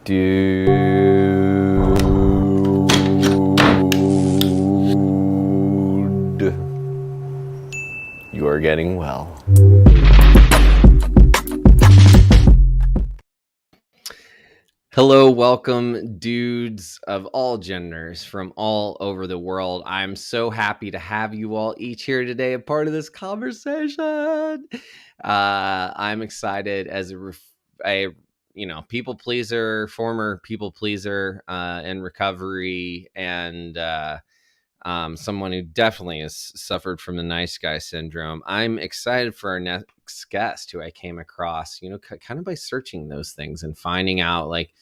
Dude, you are getting well. Hello, welcome, dudes of all genders from all over the world. I'm so happy to have you all each here today, a part of this conversation. I'm excited as a people pleaser, former people pleaser in recovery, and someone who definitely has suffered from the nice guy syndrome. I'm excited for our next guest, who I came across, kind of by searching those things and finding out like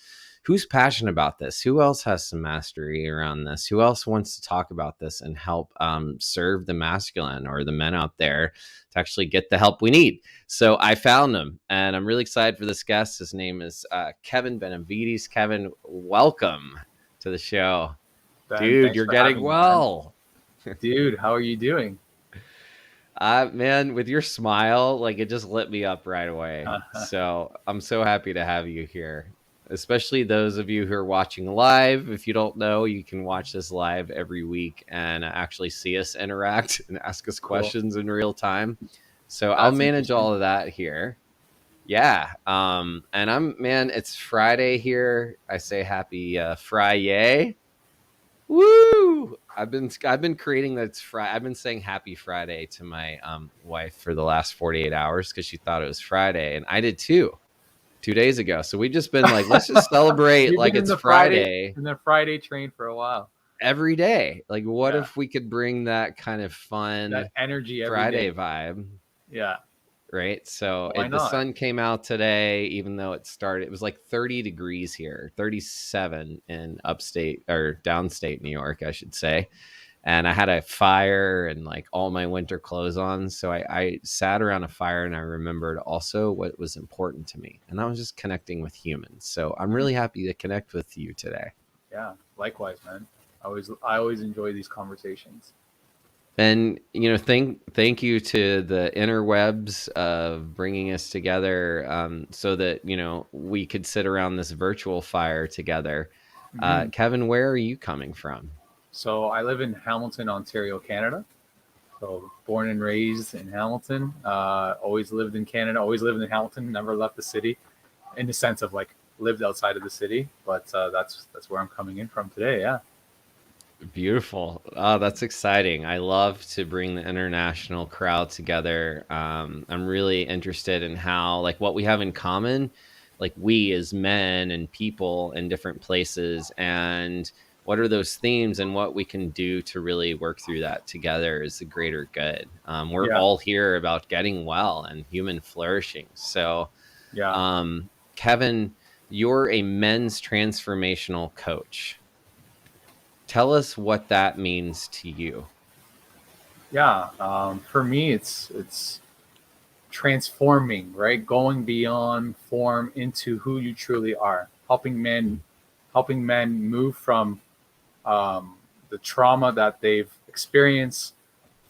who's passionate about this, who else has some mastery around this, who else wants to talk about this and help serve the masculine or the men out there to actually get the help we need. So I found him, and I'm really excited for this guest. His name is Kevin Benevides. Kevin, welcome to the show. Ben, Dude, thanks you're for getting having me, man. well. Dude, how are you doing? Man, with your smile, like it just lit me up right away. So I'm so happy to have you here, especially those of you who are watching live. If you don't know, you can watch this live every week and actually see us interact and ask us Cool. questions in real time. So I'll That's manage interesting. all of that here. Yeah. And it's Friday here. I say happy Friday. Woo! I've been creating that's Friday. I've been saying Happy Friday to my wife for the last 48 hours because she thought it was Friday, and I did too 2 days ago. So we just been like, let's just celebrate You've like been in it's the Friday Friday in the Friday train for a while. every day. Like, what Yeah, if we could bring that kind of that fun energy every Friday day. vibe? Yeah, Right. So why the not? sun came out today, even though it was like 30 degrees here, 37 in upstate or downstate New York, I should say. And I had a fire and like all my winter clothes on. So I sat around a fire and I remembered also what was important to me. And I was just connecting with humans. So I'm Mhm. really happy to connect with you today. Yeah, likewise, man. I always enjoy these conversations. And thank you to the interwebs of bringing us together, so that we could sit around this virtual fire together. hmm Kevin, where are you coming from? So I live in Hamilton, Ontario, Canada. So born and raised in Hamilton. Always lived in Canada. Always lived in Hamilton. Never left the city, in the sense of like lived outside of the city. But that's where I'm coming in from today. Yeah. Beautiful. Oh, that's exciting. I love to bring the international crowd together. I'm really interested in how, like, what we have in common, like we as men and people in different places, and what are those themes and what we can do to really work through that together is the greater good. We're Yeah. all here about getting well and human flourishing. So, Yeah. um, Kevin, you're a men's transformational coach. Tell us what that means to you. Yeah. For me, it's transforming, right? Going beyond form into who you truly are. Helping men move from the trauma that they've experienced,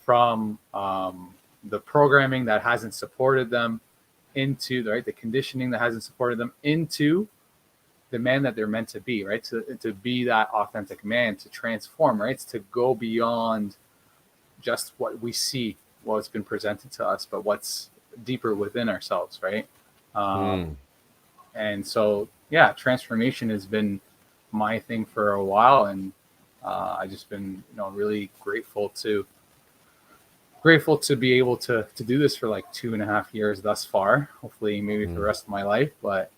from the programming that hasn't supported them, into the conditioning that hasn't supported them, into the man that they're meant to be, right? To be that authentic man, to transform, right? It's to go beyond just what we see, what's been presented to us, but what's deeper within ourselves, right? Um, Mm, and so, yeah, transformation has been my thing for a while, and I just been, really grateful to be able to do this for like 2.5 years thus far. Hopefully, maybe for the mm, rest of my life, but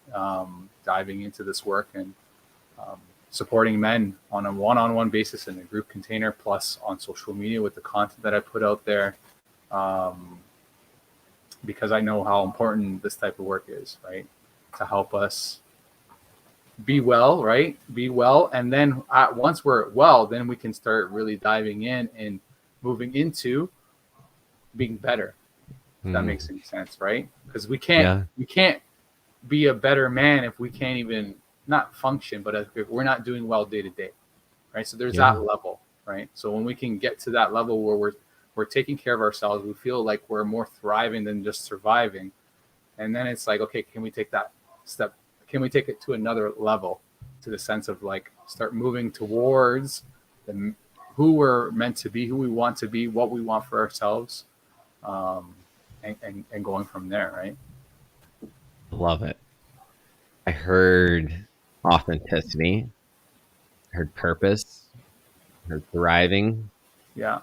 diving into this work and um, supporting men on a one-on-one basis in a group container, plus on social media with the content that I put out there, um, because I know how important this type of work is, right? To help us be well, right? Be well, and then once we're well, then we can start really diving in and moving into being better. If that makes mm. any sense, right? Because we can't Yeah, we can't be a better man if we can't even not function, but if we're not doing well day to day, right? So there's yeah. that level, right? So when we can get to that level where we're taking care of ourselves, we feel like we're more thriving than just surviving, and then it's like, okay, can we take that step? can we take it to another level, to the sense of like start moving towards who we're meant to be, who we want to be, what we want for ourselves, um, and going from there, right? Love it. I heard authenticity, I heard purpose, I heard thriving, Yeah,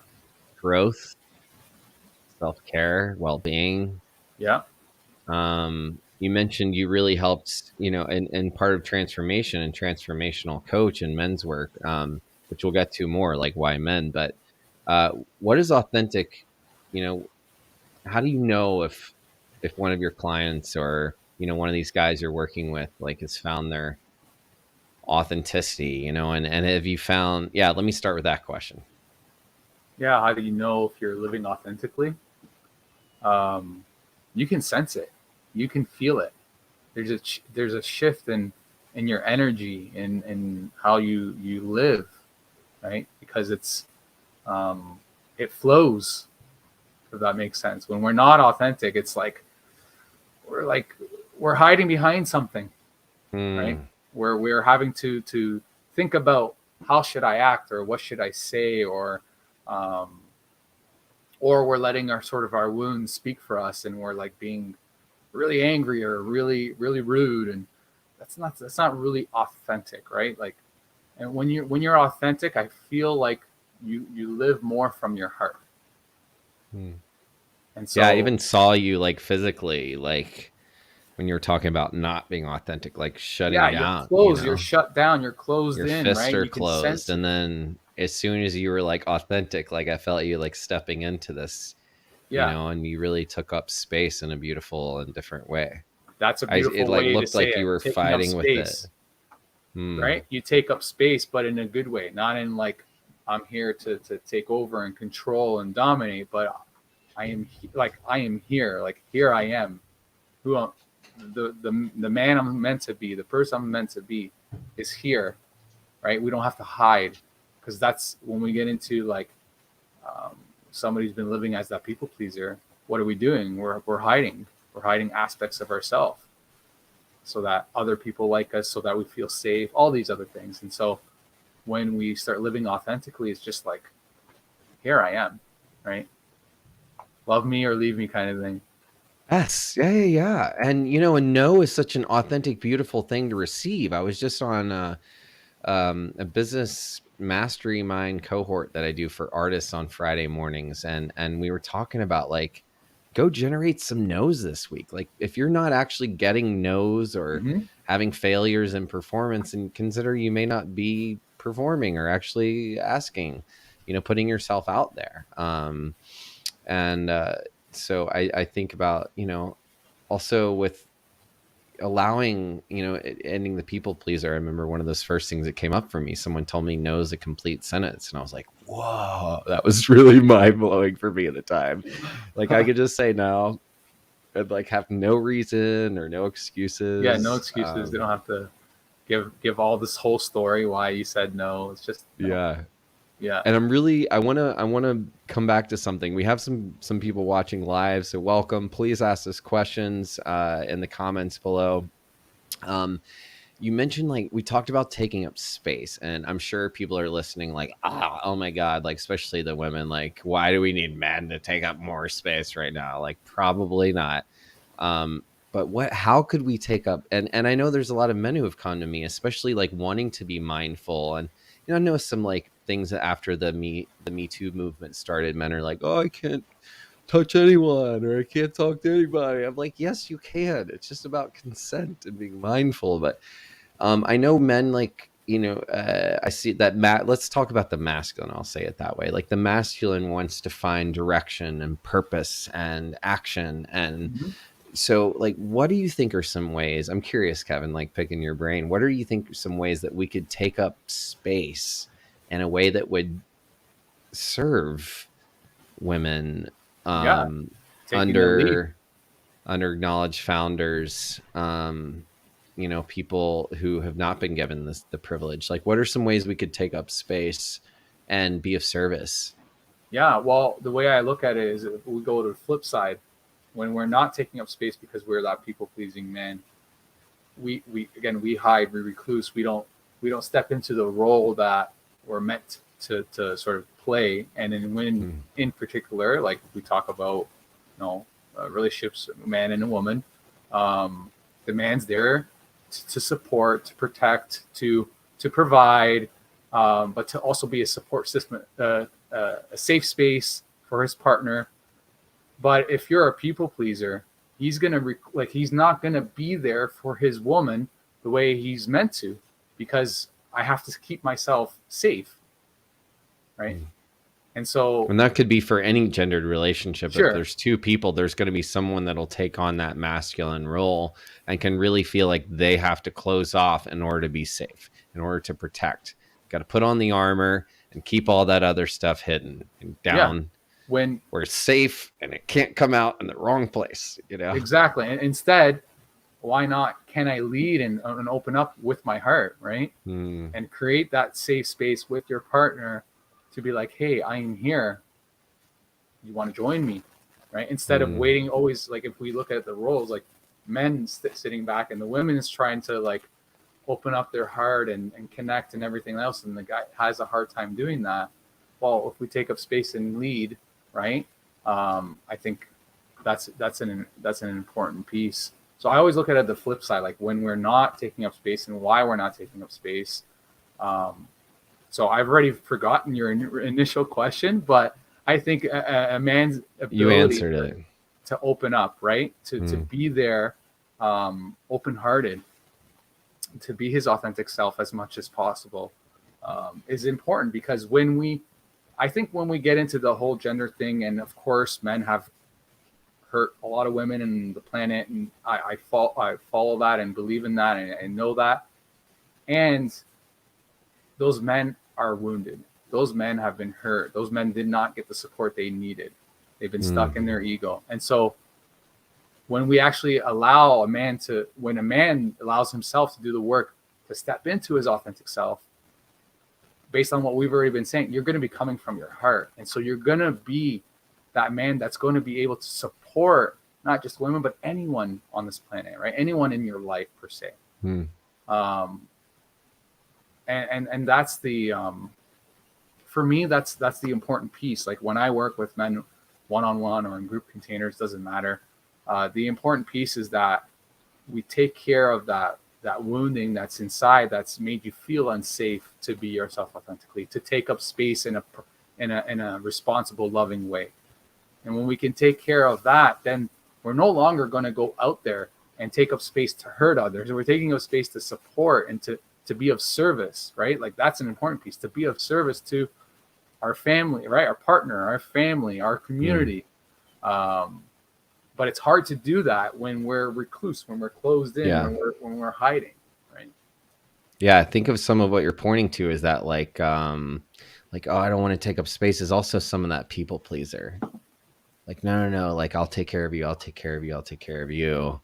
growth, self-care, well-being. yeah, You mentioned you really helped, and part of transformation and transformational coach and men's work, which we'll get to more, like why men. But uh, what is authentic? You know, how do you know if one of your clients or one of these guys you're working with like has found their authenticity? And have you found? Yeah, let me start with that question. yeah. How do you know if you're living authentically? Um, you can sense it, you can feel it. There's a shift in your energy, in how you live, right? Because um, it flows. If that makes sense. When we're not authentic, it's we're like we're hiding behind something, right? Hmm. Where we're having to think about how should I act, or what should I say, um, or we're letting our sort of our wounds speak for us, and we're like being really angry or really rude, and that's not really authentic, right? Like, and when you're authentic, I feel like you live more from your heart. Hmm. And Yeah, I so, even saw you like physically, like when you were talking about not being authentic, like shutting yeah, you're down, closed, you're shut down, you're closed your in, fists right? are You can closed. sense And it. then as soon as you were like authentic, like I felt you like stepping into this, Yeah, and you really took up space in a beautiful and different way. that's a It beautiful like way to looked say like you it. were Taking up fighting with it. space, Hmm. right? You take up space, but in a good way, not in like I'm here to take over and control and dominate, but I am here, like here I am, who I'm, the man I'm meant to be, the person I'm meant to be, is here, right? We don't have to hide, because that's when we get into like, um, somebody's been living as that people pleaser. What are we doing? We're hiding. We're hiding aspects of ourselves so that other people like us, so that we feel safe. All these other things, and so when we start living authentically, it's just like, here I am, right? Love me or leave me, kind of thing. Yes. Yeah, yeah, yeah. And a no is such an authentic, beautiful thing to receive. I was just on a business mastery mind cohort that I do for artists on Friday mornings, and we were talking about like go generate some no's this week. Like if you're not actually getting no's or Mm-hmm. having failures in performance, and consider you may not be performing or actually asking, putting yourself out there. And So I think about, also with allowing, ending the people pleaser. I remember one of those first things that came up for me. Someone told me no is a complete sentence. And I was like, whoa, that was really mind blowing for me at the time. Like I could just say no and like have no reason or no Yeah, no excuses. excuses. They don't have to give all this whole story why you said no. It's just no. Yeah. Yeah. And I want to come back to something. We have some people watching live, so welcome. Please ask us questions in the comments below. Um, you mentioned like we talked about taking up space, and I'm sure people are listening like, oh my god, like especially the women, like why do we need men to take up more space right now? Like probably not. um but how could we take up, and I know there's a lot of men who have come to me, especially like wanting to be mindful. And I know some like things that after the Me Too movement started, men are like, oh, I can't touch anyone or I can't talk to anybody. I'm like, yes, you can. It's just about consent and being mindful. But I know men like, I see that let's talk about the masculine. I'll say it that way. Like the masculine wants to find direction and purpose and action. And Mm-hmm. so like, what do you think are some ways, I'm curious, Kevin, like picking your brain, what do you think are some ways that we could take up space in a way that would serve women, Yeah. um, Taking the lead. under underacknowledged founders, people who have not been given the privilege? Like, what are some ways we could take up space and be of service? Yeah. Well, the way I look at it is, if we go to the flip side, when we're not taking up space because we're that people pleasing man, we hide, we recluse, we don't step into the role that we're meant to sort of play. And then when in particular, like we talk about, relationships, a man and a woman, the man's there to support, to protect, to provide, but to also be a support system, a safe space for his partner. But if you're a people pleaser, he's he's not gonna be there for his woman the way he's meant to, because I have to keep myself safe, right? And so, and that could be for any gendered relationship. If sure, there's two people, there's going to be someone that'll take on that masculine role and can really feel like they have to close off in order to be safe, in order to protect. Got to put on the armor and keep all that other stuff hidden and down when where it's safe and it can't come out in the wrong place, exactly. And instead, why not? Can I lead and open up with my heart, right? And create that safe space with your partner to be like, hey, I am here. You want to join me, right? Instead of waiting always, like if we look at the roles, like men sitting back and the women is trying to like open up their heart and connect and everything else, and the guy has a hard time doing that. Well, if we take up space and lead, right? I think that's an important piece. So I always look at it the flip side, like when we're not taking up space and why we're not taking up space. So I've already forgotten your initial question, but I think a man's ability to open up, right? To be there, open-hearted, to be his authentic self as much as possible, is important. Because I think when we get into the whole gender thing, and of course men have hurt a lot of women in the planet, and I follow that and believe in that and know that. And those men are wounded. Those men have been hurt. Those men did not get the support they needed. They've been stuck in their ego. And so when we actually allow when a man allows himself to do the work to step into his authentic self, based on what we've already been saying, you're going to be coming from your heart. And so you're going to be that man that's going to be able to support not just women, but anyone on this planet, right? Anyone in your life per se. And that's the, for me, that's the important piece. Like when I work with men one-on-one or in group containers, doesn't matter. The important piece is that we take care of that wounding that's inside, that's made you feel unsafe to be yourself authentically, to take up space in a responsible, loving way. And when we can take care of that, then we're no longer going to go out there and take up space to hurt others. We're taking up space to support and to be of service, right? Like that's an important piece, to be of service to our family, right? Our partner, our family, our community. But it's hard to do that when we're recluse, when we're closed in, when we're hiding, right? Yeah, I think of some of what you're pointing to is that like, oh, I don't want to take up space, is also some of that people pleaser. Like, no, like I'll take care of you, I'll take care of you, I'll take care of you.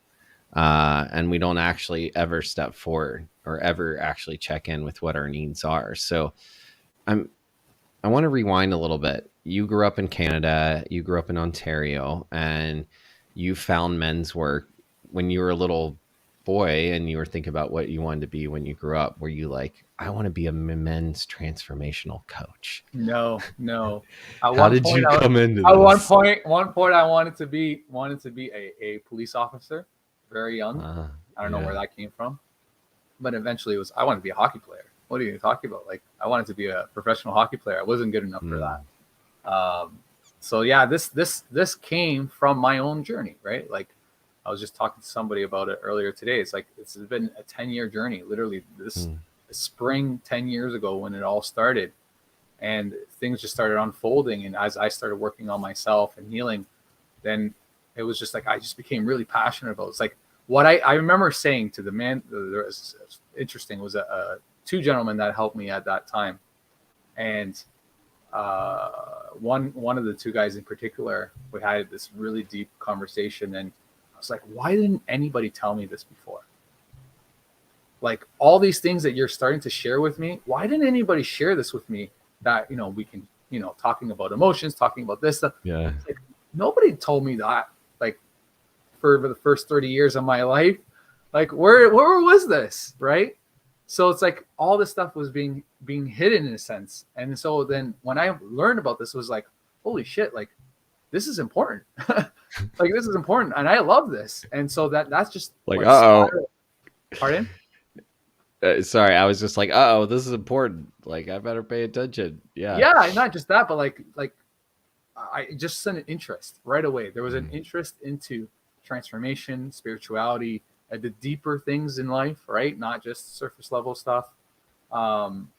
And we don't actually ever step forward or ever actually check in with what our needs are. So I want to rewind a little bit. You grew up in Canada, you grew up in Ontario, and you found men's work when you were a little boy and you were thinking about what you wanted to be when you grew up. Were you like, I want to be a men's transformational coach? No. How did you come into this? At one point, I wanted to be a police officer, very young. I don't know where that came from, but eventually I wanted to be a hockey player. What are you talking about? Like, I wanted to be a professional hockey player. I wasn't good enough for that. So yeah, this came from my own journey, right? Like I was just talking to somebody about it earlier today. It's like, it's been a 10-year journey, literally this spring, 10 years ago when it all started, and things just started unfolding. And as I started working on myself and healing, then it was just like, I just became really passionate about it. It's like what I remember saying to the man, there was interesting, was two gentlemen that helped me at that time. And one of the two guys in particular, we had this really deep conversation, and I was like, why didn't anybody tell me this before? Like all these things that you're starting to share with me, why didn't anybody share this with me? That, we can, talking about emotions, talking about this stuff. Yeah. Like, nobody told me that, like for the first 30 years of my life. Like where was this, right? So it's like all this stuff was being hidden in a sense. And so then when I learned about this, it was like, holy shit, like this is important. Like this is important, and I love this. And so that's just Like, what uh spiraled. Pardon? oh, sorry, I was just like, oh, this is important. Like, I better pay attention. Yeah. Yeah, not just that, but like I just sent an interest right away. There was an Mm. interest into transformation, spirituality, the deeper things in life, right? Not just surface level stuff. Um,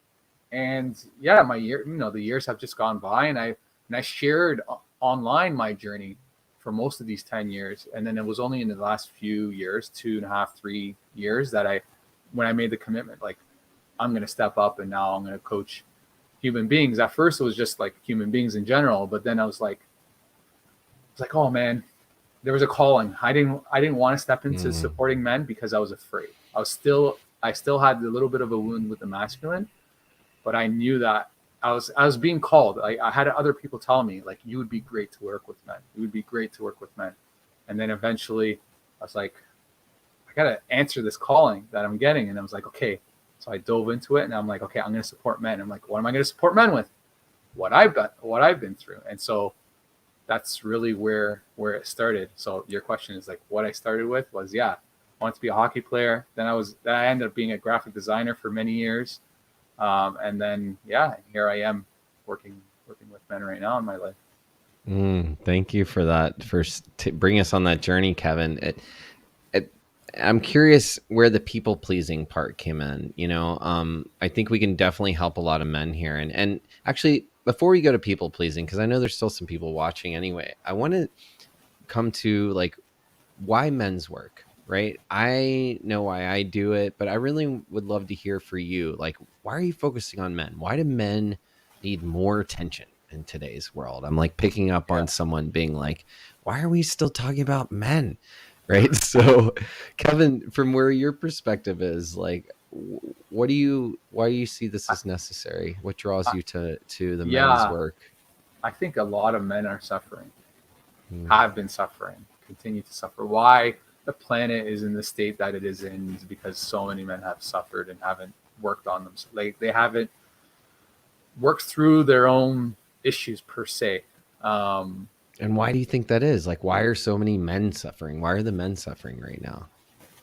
and yeah, the years have just gone by, and I shared online my journey for most of these 10 years. And then it was only in the last few years, 2.5, 3 years, that when I made the commitment, like I'm going to step up and now I'm going to coach human beings. At first it was just like human beings in general, but then I was like, oh man, there was a calling. I didn't want to step into Mm. supporting men because I was afraid. I still had a little bit of a wound with the masculine, but I knew that I was being called. I had other people tell me like, you would be great to work with men. You would be great to work with men. And then eventually I was like, I got to answer this calling that I'm getting. And I was like, okay. So I dove into it and I'm like, okay, I'm going to support men. I'm like, what am I going to support men with? What I've been through. And so that's really where it started. So your question is like, what I started with was, yeah, I wanted to be a hockey player. Then I ended up being a graphic designer for many years. And then, yeah, here I am working with men right now in my life. Thank you for that. Bring us on that journey, Kevin. I'm curious where the people pleasing part came in. I think we can definitely help a lot of men here. And actually, before we go to people pleasing, because I know there's still some people watching anyway, I want to come to like why men's work, right? I know why I do it, but I really would love to hear for you. Like, why are you focusing on men? Why do men need more attention in today's world? I'm like picking up Yeah. on someone being like, why are we still talking about men? Right. So, Kevin, from where your perspective is, like, why do you see this I, as necessary? What draws you to the men's yeah. work? I think a lot of men are suffering, Mm. have been suffering, continue to suffer. Why the planet is in the state that it is in is because so many men have suffered and haven't worked on them. Like they haven't worked through their own issues per se. Um, And why do you think that is? Like, why are so many men suffering? Why are the men suffering right now?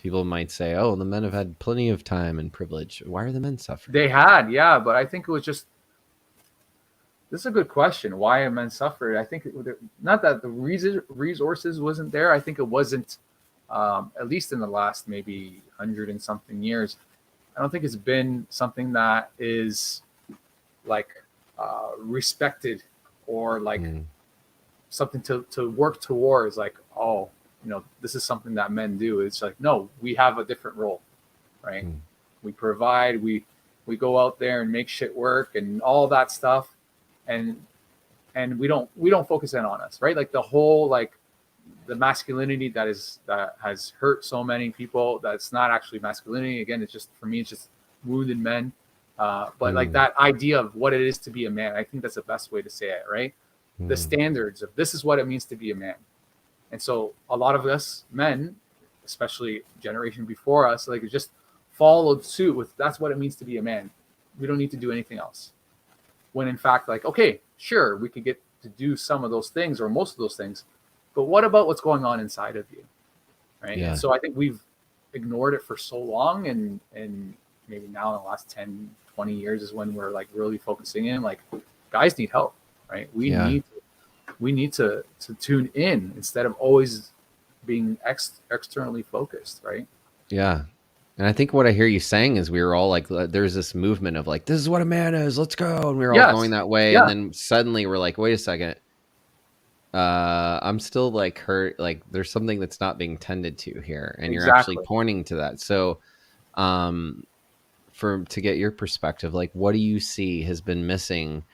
People might say, oh, the men have had plenty of time and privilege. Why are the men suffering? they had, yeah, but I think it was just, this is a good question. Why have men suffered? I think not that the resources wasn't there. I think it wasn't, at least in the last maybe 100 and something years. I don't think it's been something that is like respected or like Mm, something to work towards. Like, oh, this is something that men do. It's like, no, we have a different role, right? mm, We provide. We go out there and make shit work and all that stuff, and we don't focus in on us, right? Like the whole like the masculinity that has hurt so many people. That's not actually masculinity. Again, it's just, for me, it's just wounded men. But like mm, that idea of what it is to be a man, I think that's the best way to say it, right? The mm, standards of this is what it means to be a man. And so a lot of us men, especially generation before us, like just followed suit with that's what it means to be a man. We don't need to do anything else. When in fact, like, okay, sure, we could get to do some of those things or most of those things, but what about what's going on inside of you, right? And yeah, so I think we've ignored it for so long, and maybe now in the last 10, 20 years is when we're like really focusing in, like, guys need help, right? we yeah, need we need to tune in instead of always being externally focused, right? yeah. And I think what I hear you saying is we were all like, there's this movement of like, this is what a man is, let's go. And we were all going Yes. that way. And Yeah. then suddenly we're like, wait a second. I'm still like hurt. Like there's something that's not being tended to here. And you're actually Exactly. pointing to that. So, um, to get your perspective, like what do you see has been missing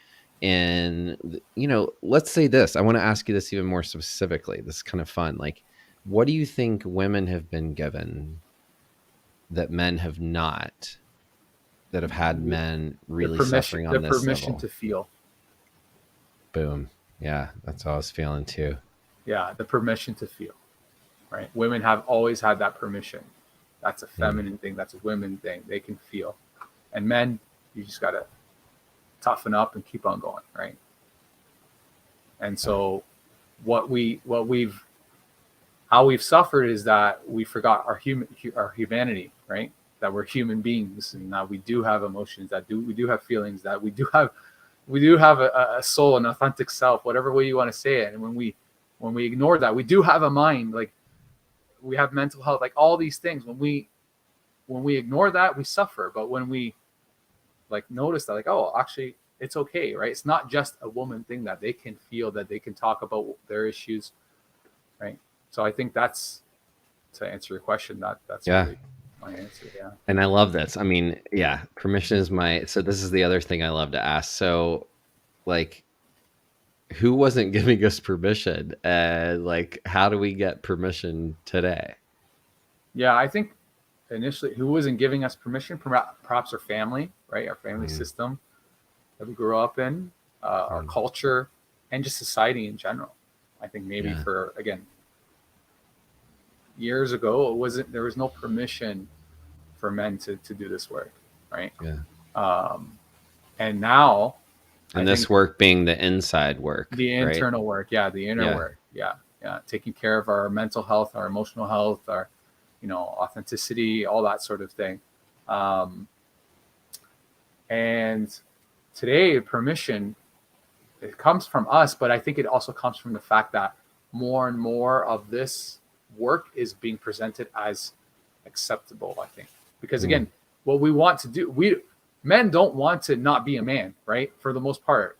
in let's say this. I want to ask you this even more specifically. This is kind of fun. Like, what do you think women have been given that men have not, that have had men really suffering The on this permission level? to feel. Boom. Yeah, that's how I was feeling too. Yeah, the permission to feel, right? Women have always had that permission. That's a feminine thing. That's a women thing. They can feel. And men, you just got to toughen up and keep on going, right? And so how we've suffered is that we forgot our humanity, right? That we're human beings, and that we do have emotions, we do have feelings, that we do have a soul, an authentic self, whatever way you want to say it. And when we ignore that, we do have a mind, like we have mental health, like all these things. When we ignore that, we suffer. But when we like notice that, like, oh, actually it's okay, right? It's not just a woman thing, that they can feel, that they can talk about their issues, right? So I think that's, to answer your question, that's Yeah. really my answer. Yeah. And I love this. I mean, yeah, permission is so this is the other thing I love to ask. So like, who wasn't giving us permission? Like, how do we get permission today? Yeah, I think initially, who wasn't giving us permission? Perhaps our family, right? Our family system that we grew up in, our culture, and just society in general. I think maybe for, again, years ago, there was no permission for men to do this work, right? Yeah. And now, And I this think work being the inside work, the right? internal work, the inner work, taking care of our mental health, our emotional health, our, authenticity, all that sort of thing. And today, permission, it comes from us, but I think it also comes from the fact that more and more of this work is being presented as acceptable, I think. Because again, what we want to do, men don't want to not be a man, right? For the most part,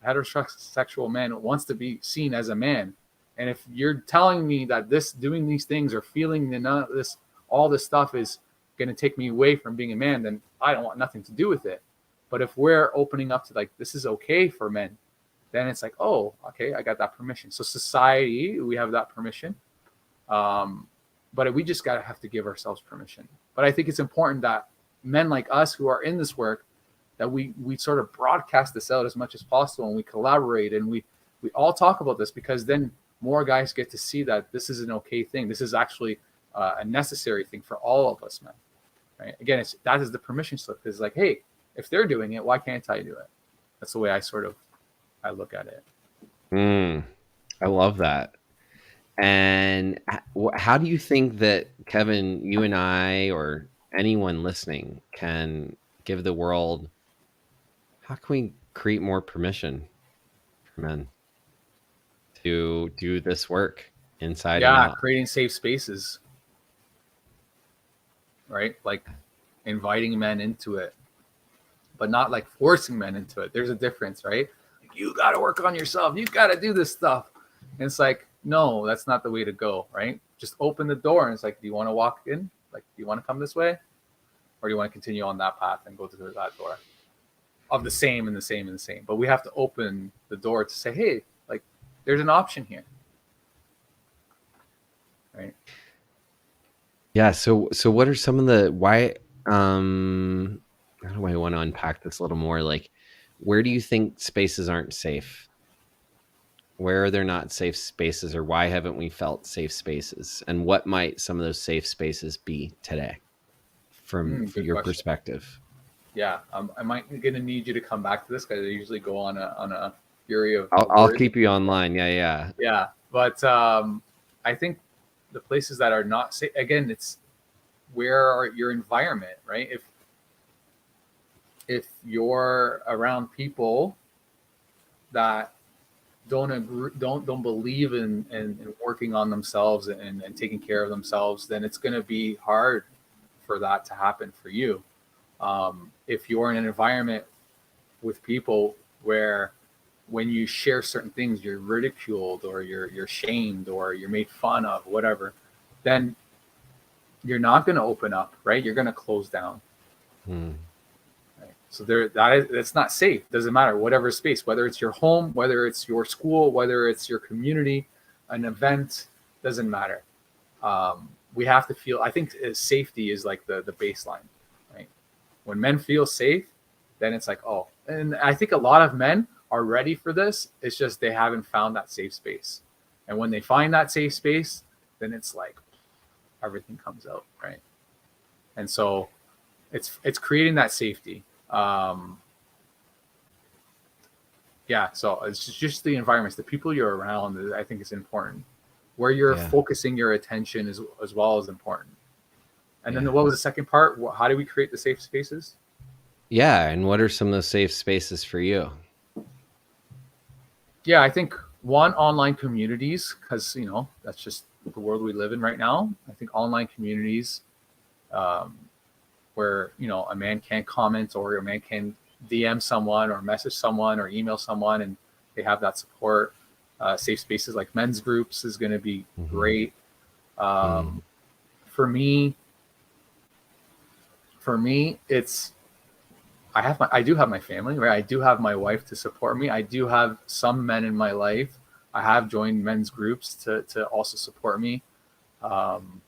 heterosexual man wants to be seen as a man. And if you're telling me that doing these things or feeling all this stuff is going to take me away from being a man, then I don't want nothing to do with it. But if we're opening up to, like, this is okay for men, then it's like, oh, okay, I got that permission. So society, we have that permission. But we just have to give ourselves permission. But I think it's important that men like us who are in this work, that we sort of broadcast this out as much as possible, and we collaborate, and we all talk about this, because then more guys get to see that this is an okay thing. This is actually a necessary thing for all of us men, right? Again, that is the permission slip. It's like, hey, if they're doing it, why can't I do it? That's the way I look at it. I love that. And how do you think that, Kevin, you and I, or anyone listening, can give the world, how can we create more permission for men to do this work inside and out? Creating safe spaces, right? Like inviting men into it, but not like forcing men into it. There's a difference, right? Like, you got to work on yourself. You got to do this stuff. And it's like, no, that's not the way to go, right? Just open the door, and it's like, do you want to walk in? Like, do you want to come this way? Or do you want to continue on that path and go through that door of the same and the same and the same? But we have to open the door to say, hey, like, there's an option here, right? Yeah. So what are some of the, why, how do I want to unpack this a little more? Like, where do you think spaces aren't safe? Where are there not safe spaces, or why haven't we felt safe spaces? And what might some of those safe spaces be today from your perspective? Yeah, I might going to need you to come back to this, because I usually go on a fury of. I'll keep you online. Yeah. But I think the places that are not safe, again, it's where your environment, right? If you're around people that don't believe in working on themselves and taking care of themselves, then it's going to be hard for that to happen for you. If you're in an environment with people where, when you share certain things, you're ridiculed, or you're shamed, or you're made fun of, whatever, then you're not going to open up, right? You're going to close down. Right? So that's not safe. Doesn't matter, whatever space, whether it's your home, whether it's your school, whether it's your community, an event, doesn't matter. We have to feel, I think safety is like the baseline, right? When men feel safe, then it's like, oh, and I think a lot of men are ready for this. It's just they haven't found that safe space. And when they find that safe space, then it's like, everything comes out, right? And so it's creating that safety. Yeah, so it's just the environments, the people you're around that I think is important. Where you're Yeah. focusing your attention is as well as important. And then Yeah. what was the second part? How do we create the safe spaces? Yeah. And what are some of those safe spaces for you? Yeah, I think one, online communities, because that's just the world we live in right now. I think online communities, um, where a man can comment or a man can DM someone or message someone or email someone, and they have that support. Safe spaces like men's groups is going to be Mm-hmm. great. Mm. Um, for me, it's I do have my family, right? I do have my wife to support me. I do have some men in my life. I have joined men's groups to also support me. Um,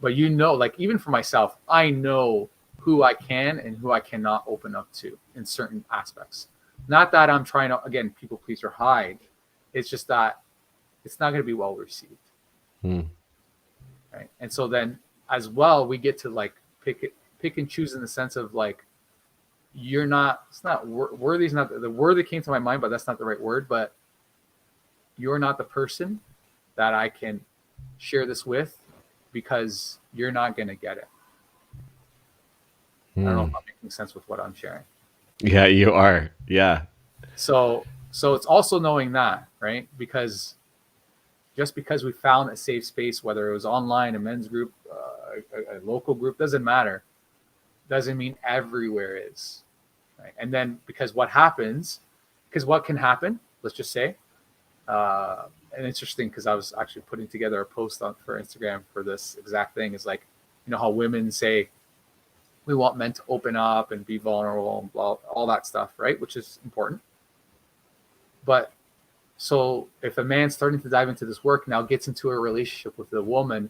but like even for myself, I know who I can and who I cannot open up to in certain aspects. Not that I'm trying to, again, people please or hide. It's just that it's not going to be well received, Mm. right? And so then as well, we get to like pick and choose in the sense of like, you're not, it's not worthy is not the word that came to my mind, but that's not the right word. But you're not the person that I can share this with, because you're not going to get it. I don't know if Mm. I'm making sense with what I'm sharing. Yeah, you are. Yeah. So it's also knowing that, right? Because just because we found a safe space, whether it was online, a men's group, a local group, doesn't matter. Doesn't mean everywhere is, right? And then because what can happen? Let's just say, and interesting, because I was actually putting together a post for Instagram for this exact thing. Is like, how women say we want men to open up and be vulnerable and blah, all that stuff, right? Which is important. But so if a man's starting to dive into this work now, gets into a relationship with a woman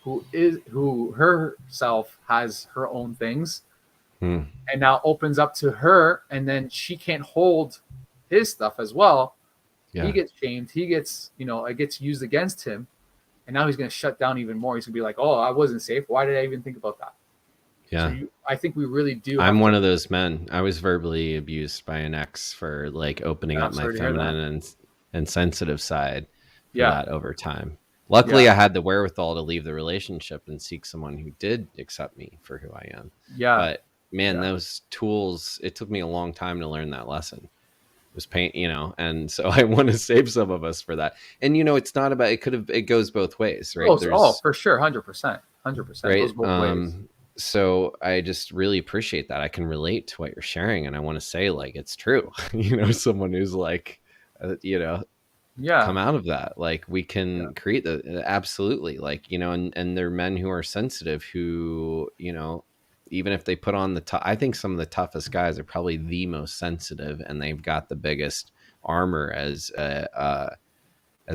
who herself has her own things, Mm. and now opens up to her, and then she can't hold his stuff as well, he Yeah. gets shamed, he gets, it gets used against him, and now he's going to shut down even more. He's going to be like, oh, I wasn't safe, why did I even think about that? So Yeah. I think we really do I'm have to. one of those men. I was verbally abused by an ex for like opening up I'm my sorry to hear feminine that. and sensitive side for Yeah. that over time. Yeah. Luckily, I had the wherewithal to leave the relationship and seek someone who did accept me for who I am. Yeah. But man, Yeah. those tools, it took me a long time to learn that lesson. It was pain, and so I want to save some of us for that. And it's not about, it goes both ways, right? Oh, There's for sure, 100%, 100% right. goes both ways. So I just really appreciate that. I can relate to what you're sharing, and I want to say like it's true. Someone who's like, Yeah. come out of that. Like we Yeah. can create the absolutely, like and there are men who are sensitive who even if they put on I think some of the toughest guys are probably the most sensitive, and they've got the biggest armor as a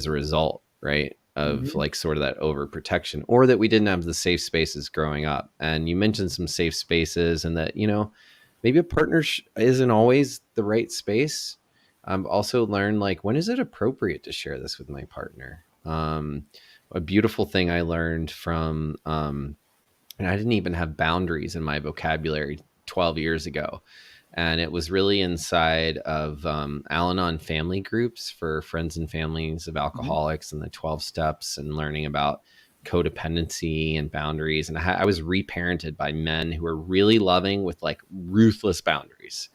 result, right? Of Hmm. like sort of that overprotection, or that we didn't have the safe spaces growing up. And you mentioned some safe spaces, and that, maybe a partner isn't always the right space. Also learn like, when is it appropriate to share this with my partner? A beautiful thing I learned from, and I didn't even have boundaries in my vocabulary 12 years ago. And it was really inside of Al Anon family groups for friends and families of Hmm. alcoholics, and the 12 steps, and learning about codependency and boundaries. And I was reparented by men who were really loving with like ruthless boundaries.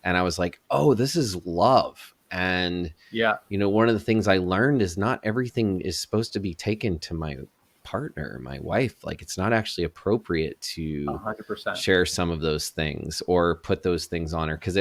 And I was like, oh, this is love. And Yeah. one of the things I learned is not everything is supposed to be taken to my partner, my wife. Like it's not actually appropriate a to 100%. share some of those things or put those things on her, because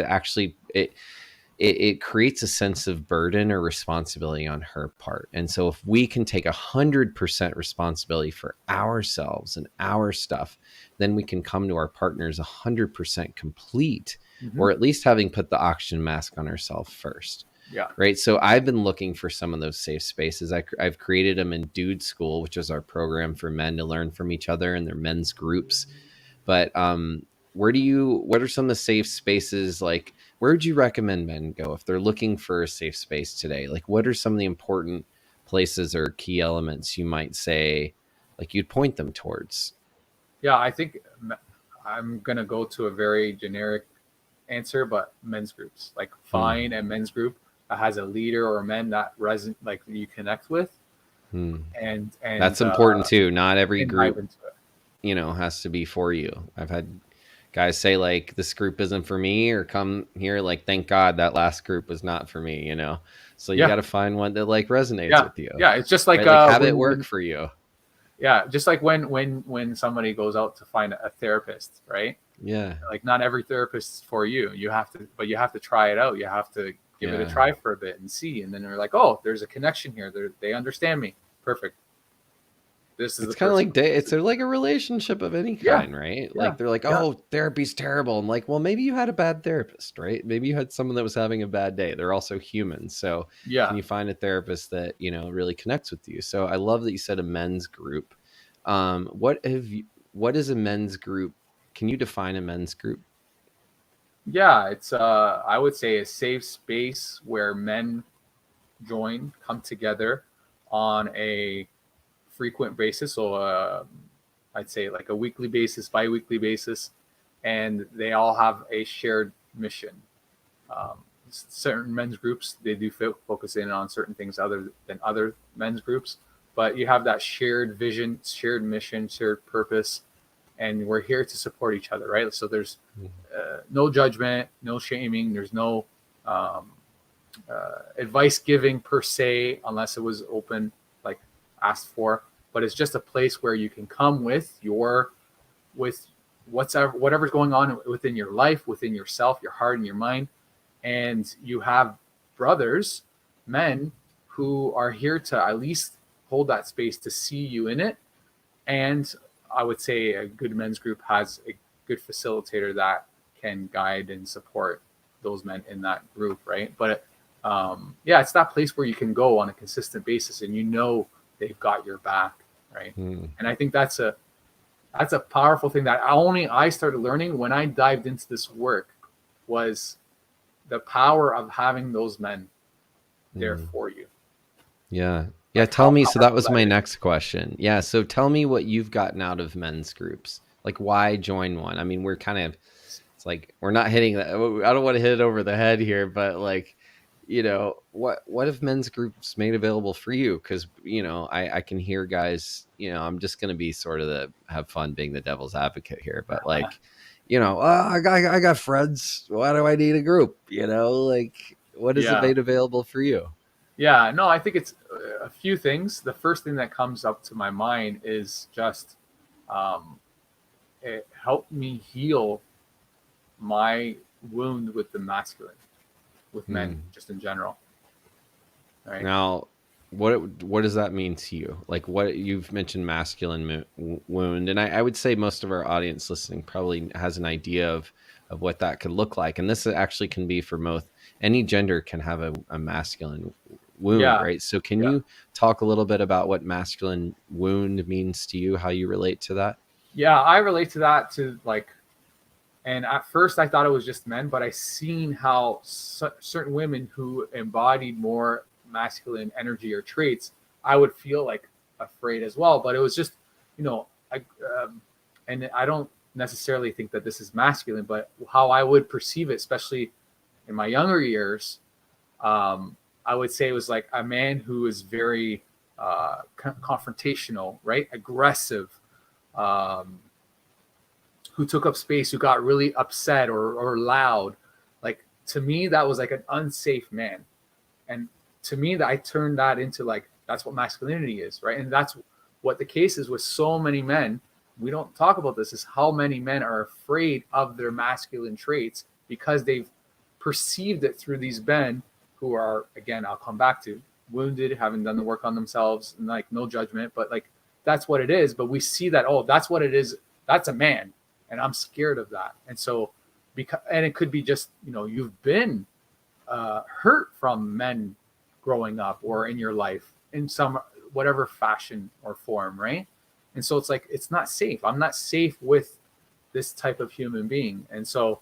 it creates a sense of burden or responsibility on her part. And so if we can take 100% responsibility for ourselves and our stuff, then we can come to our partners 100% complete, Hmm. or at least having put the oxygen mask on ourselves first. Yeah. Right. So I've been looking for some of those safe spaces. I've created them in Dude School, which is our program for men to learn from each other in their men's groups. But what are some of the safe spaces? Like, where would you recommend men go if they're looking for a safe space today? Like, what are some of the important places or key elements you might say, like you'd point them towards? Yeah, I think I'm gonna go to a very generic answer, but men's groups. Like Hmm. find a men's group that has a leader or men that like you connect with, Hmm. and That's important too. Not every dive group, into it. has to be for you. I've had guys say like this group isn't for me, or come here like thank God that last group was not for me. So you got Yeah, to find one that like resonates yeah, with you, yeah. It's just like right? Like have it work when for you. yeah, just like when somebody goes out to find a therapist, right? Yeah. Like not every therapist is for you. But you have to try it out. You have to give it a Yeah. try for a bit and see, and then they're like, oh, there's a connection here. They understand me. Perfect. This is the It's kind of person. like it's like a relationship of any Yeah, kind, right? yeah, Like they're like, yeah, "Oh, therapy's terrible." I'm like, "Well, maybe you had a bad therapist, right? Maybe you had someone that was having a bad day. They're also human. So, can yeah. you find a therapist that, really connects with you?" So, I love that you said a men's group. What is a men's group? Can you define a men's group? Yeah, it's I would say a safe space where men come together on a frequent basis. So I'd say like a weekly basis, bi-weekly basis, and they all have a shared mission. Certain men's groups they do focus in on certain things other than other men's groups, but you have that shared vision, shared mission, shared purpose, and we're here to support each other, right? So there's no judgment, no shaming. There's no um, advice giving per se, unless it was open, like asked for. But it's just a place where you can come with whatever's going on within your life, within yourself, your heart, and your mind, and you have brothers, men who are here to at least hold that space to see you in it. And I would say a good men's group has a good facilitator that can guide and support those men in that group, right? But yeah, it's that place where you can go on a consistent basis, and they've got your back, right? Hmm. And I think that's a powerful thing that only I started learning when I dived into this work, was the power of having those men there Hmm. for you. Yeah. Yeah. Like Tell how me. So that powerful was that my is. next question. Yeah. So tell me what you've gotten out of men's groups. Like, why join one? I mean, we're kind of, it's like, we're not hitting that. I don't want to hit it over the head here, but like, what if men's groups made available for you? Because, I can hear guys, I'm just going to be sort of have fun being the devil's advocate here, but like, I got friends. Why do I need a group? Like, what is it Yeah. made available for you? Yeah, no, I think it's a few things. The first thing that comes up to my mind is just um, it helped me heal my wound with the masculine, with men, Hmm. just in general, right? Now, what does that mean to you? Like, what you've mentioned masculine wound, and I would say most of our audience listening probably has an idea of what that could look like. And this actually can be for both, any gender can have a masculine wound, Yeah, right? So, can yeah, you talk a little bit about what masculine wound means to you, how you relate to that? yeah. I relate to that to like, and at first I thought it was just men, but I seen how certain women who embodied more masculine energy or traits, I would feel like afraid as well. But it was just, you know, and I don't necessarily think that this is masculine, but how I would perceive it, especially in my younger years, um, I would say it was like a man who is very confrontational, right? Aggressive, um, who took up space, who got really upset or loud. Like to me, that was like an unsafe man. And to me, that I turned that into like, that's what masculinity is, right? And that's what the case is with so many men. We don't talk about this, is how many men are afraid of their masculine traits because they've perceived it through these men who are, again, I'll come back to, wounded, haven't done the work on themselves, and like no judgment, but like that's what it is. But we see that, oh, that's what it is. That's a man. And I'm scared of that. And so, because, and it could be just, you've been hurt from men growing up or in your life in some whatever fashion or form, right? And so it's like it's not safe. I'm not safe with this type of human being. And so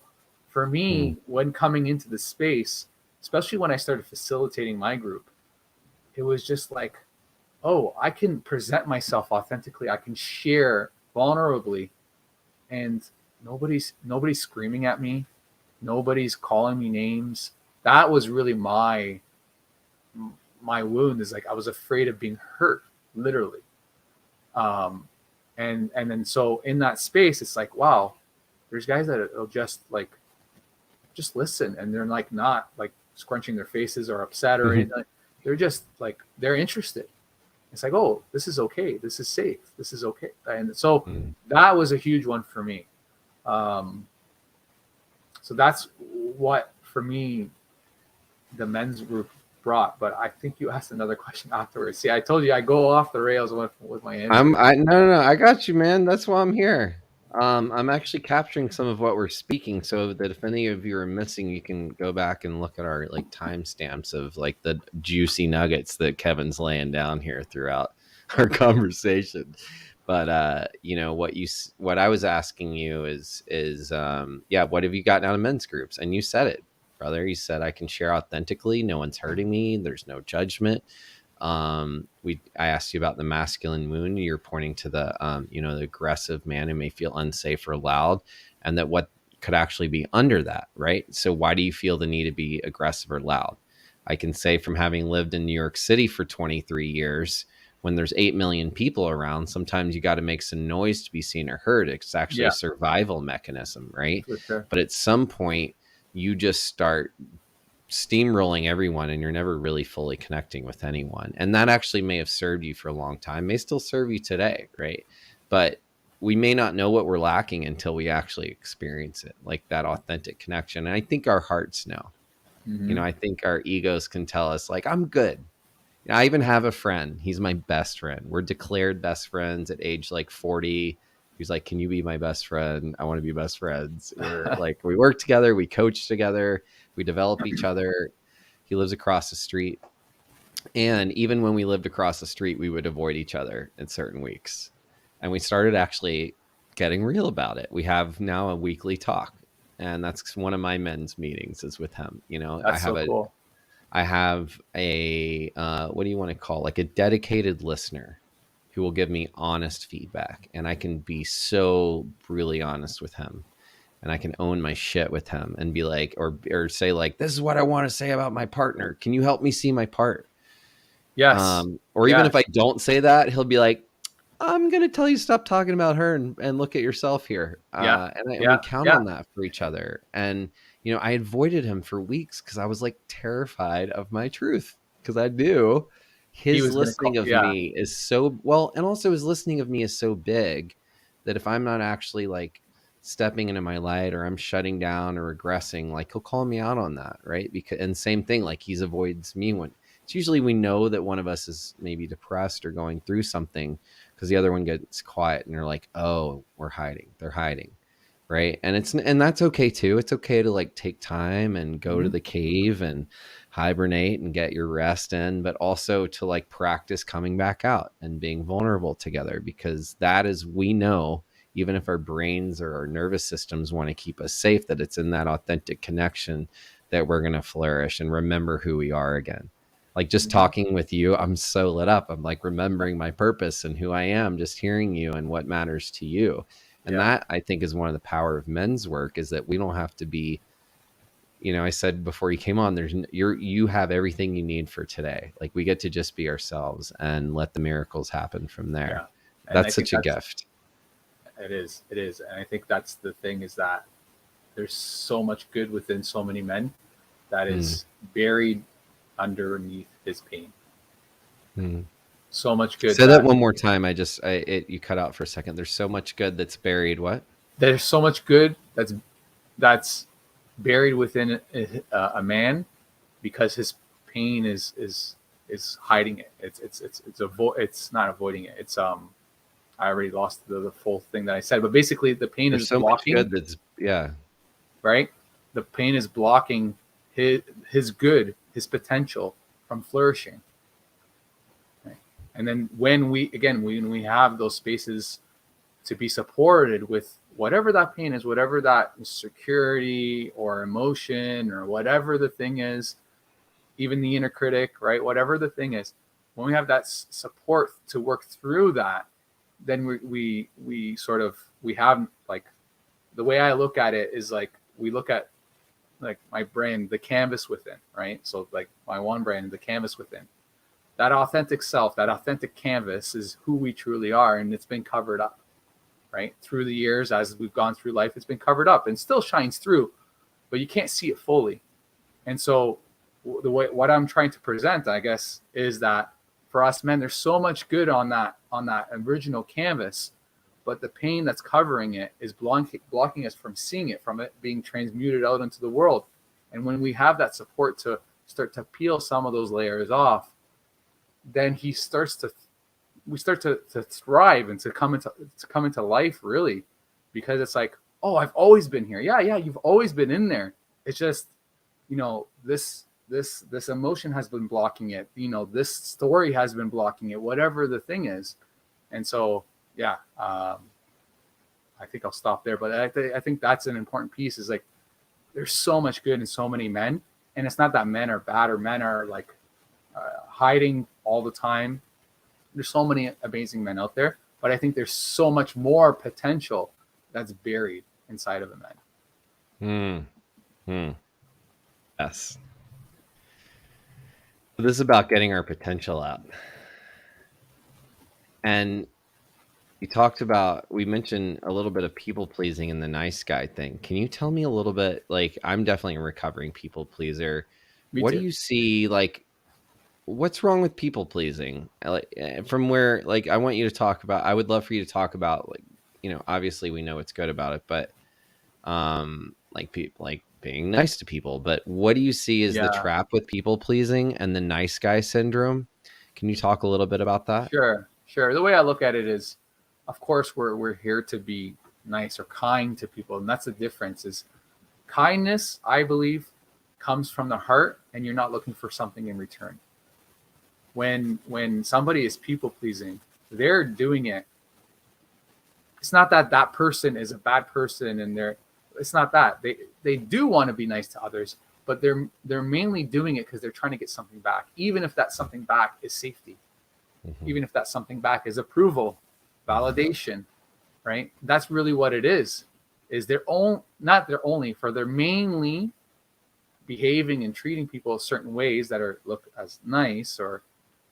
for Hmm. me, when coming into the space, especially when I started facilitating my group, it was just like oh, I can present myself authentically. I can share vulnerably, and nobody's screaming at me. Nobody's calling me names. That was really my wound, is like I was afraid of being hurt, literally. Um, and then so in that space, it's like, wow, there's guys that will just listen, and they're like not like scrunching their faces or upset or Mhm. anything. They're just like they're interested. It's like, oh, this is okay. This is safe. This is okay. And so Mm. that was a huge one for me. Um, so that's what for me the men's group brought. But I think you asked another question afterwards. See, I told you I go off the rails with my answer. No, I got you, man. That's why I'm here. I'm actually capturing some of what we're speaking, so that if any of you are missing, you can go back and look at our like timestamps of like the juicy nuggets that Kevin's laying down here throughout our conversation. But what I was asking you is yeah, what have you gotten out of men's groups? And you said it, brother. You said I can share authentically. No one's hurting me. There's no judgment. I asked you about the masculine wound. You're pointing to the aggressive man who may feel unsafe or loud, and that what could actually be under that, right? So why do you feel the need to be aggressive or loud? I can say, from having lived in New York City for 23 years, when there's 8 million people around, sometimes you got to make some noise to be seen or heard. It's actually a Yeah, survival mechanism, right? for sure. But at some point, you just start steamrolling everyone, and you're never really fully connecting with anyone. And that actually may have served you for a long time, may still serve you today, right? But we may not know what we're lacking until we actually experience it, like that authentic connection. And I think our hearts know. Mm-hmm. I think our egos can tell us, like, I'm good. I even have a friend. He's my best friend. We're declared best friends at age like 40. He's like, can you be my best friend? I want to be best friends. We're like, we work together, we coach together, we develop each other. He lives across the street. And even when we lived across the street, we would avoid each other in certain weeks. And we started actually getting real about it. We have now a weekly talk. And that's one of my men's meetings is with him. That's so cool. I have a what do you want to call, like, a dedicated listener who will give me honest feedback, and I can be so brutally honest with him, and I can own my shit with him and be like, or say like, this is what I want to say about my partner. Can you help me see my part? Yes. Or even if Yes. I don't say that, he'll be like, I'm going to tell you stop talking about her and look at yourself here. Yeah. And we Yeah. count Yeah. on that for each other. And, I avoided him for weeks because I was like terrified of my truth, because I knew He his was gonna listening call. of Yeah. me is so well. And also his listening of me is so big that if I'm not actually like stepping into my light, or I'm shutting down or regressing, like, he'll call me out on that. Right. And same thing, like, he avoids me when it's usually we know that one of us is maybe depressed or going through something, because the other one gets quiet and they're like, oh, we're hiding. They're hiding. Right. And that's okay too. It's okay to like take time and go to Mm-hmm. the cave and hibernate and get your rest in, but also to like practice coming back out and being vulnerable together, because that is, we know, even if our brains or our nervous systems want to keep us safe, that it's in that authentic connection that we're going to flourish and remember who we are again. Like, just Mm-hmm. talking with you, I'm so lit up. I'm like remembering my purpose and who I am, just hearing you and what matters to you. And Yeah. that, I think, is one of the power of men's work, is that we don't have to be, I said before you came on, you have everything you need for today. Like, we get to just be ourselves and let the miracles happen from there. Yeah. And I That's think such a that's gift. it is. It is. And I think that's the thing, is that there's so much good within so many men that Mm, is buried underneath his pain. mm. So much good Say that that one more time. You cut out for a second. There's so much good that's buried. What? there's so much good that's buried within a man, because his pain is hiding it. It's not avoiding it. I already lost the full thing that I said, but basically the pain is There's so much blocking, good that's, yeah. right? The pain is blocking his good, his potential from flourishing. Right? And then when we have those spaces to be supported with whatever that pain is, whatever that insecurity or emotion or whatever the thing is, even the inner critic, right? Whatever the thing is, when we have that support to work through that, then we sort of, we have, like, the way I look at it is like, we look at, like, my brain, the canvas within, right? So like my one brain, the canvas within, that authentic self, that authentic canvas is who we truly are. And it's been covered up, right? Through the years, as we've gone through life, it's been covered up and still shines through, but you can't see it fully. And so the way, what I'm trying to present, I guess, is that for us men, there's so much good on that original canvas, but the pain that's covering it is blocking us from seeing it, from it being transmuted out into the world. And when we have that support to start to peel some of those layers off, then we start to thrive and to come into life, really, because it's like, oh, I've always been here. Yeah, you've always been in there. It's just, this emotion has been blocking it. This story has been blocking it, whatever the thing is. And so, yeah, I think I'll stop there. But I think that's an important piece, is like, there's so much good in so many men. And it's not that men are bad or men are like hiding all the time. There's so many amazing men out there, but I think there's so much more potential that's buried inside of a man. Yes. This is about getting our potential out. And we mentioned a little bit of people pleasing and the nice guy thing. Can you tell me a little bit, like, I'm definitely a recovering people pleaser. Me What too. do you see, like, what's wrong with people pleasing? Like, from where, like, I want you to talk about, I would love for you to talk about, like, obviously we know what's good about it, but like people, like being nice to people, but what do you see as the Yeah, trap with people pleasing and the nice guy syndrome? Can you talk a little bit about that? sure. The way I look at it is, of course, we're here to be nice or kind to people, and that's the difference. Is kindness, I believe, comes from the heart, and you're not looking for something in return. When somebody is people pleasing, they're doing it. It's not that that person is a bad person, and it's not that they do want to be nice to others, but they're mainly doing it because they're trying to get something back, even if that something back is safety, even if that something back is approval, validation, right? That's really what it is they're they're mainly behaving and treating people certain ways that are look as nice or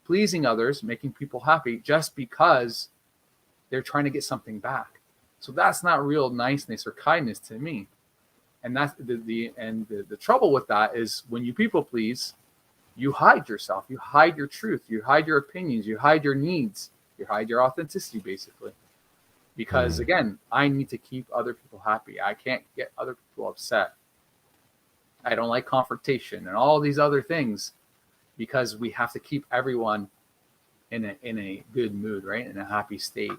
pleasing others, making people happy, just because they're trying to get something back. So that's not real niceness or kindness to me. And that's the trouble with that is, when you people please, you hide yourself, you hide your truth, you hide your opinions, you hide your needs, you hide your authenticity, basically. Because again, I need to keep other people happy. I can't get other people upset. I don't like confrontation and all these other things, because we have to keep everyone in a good mood, right? In a happy state.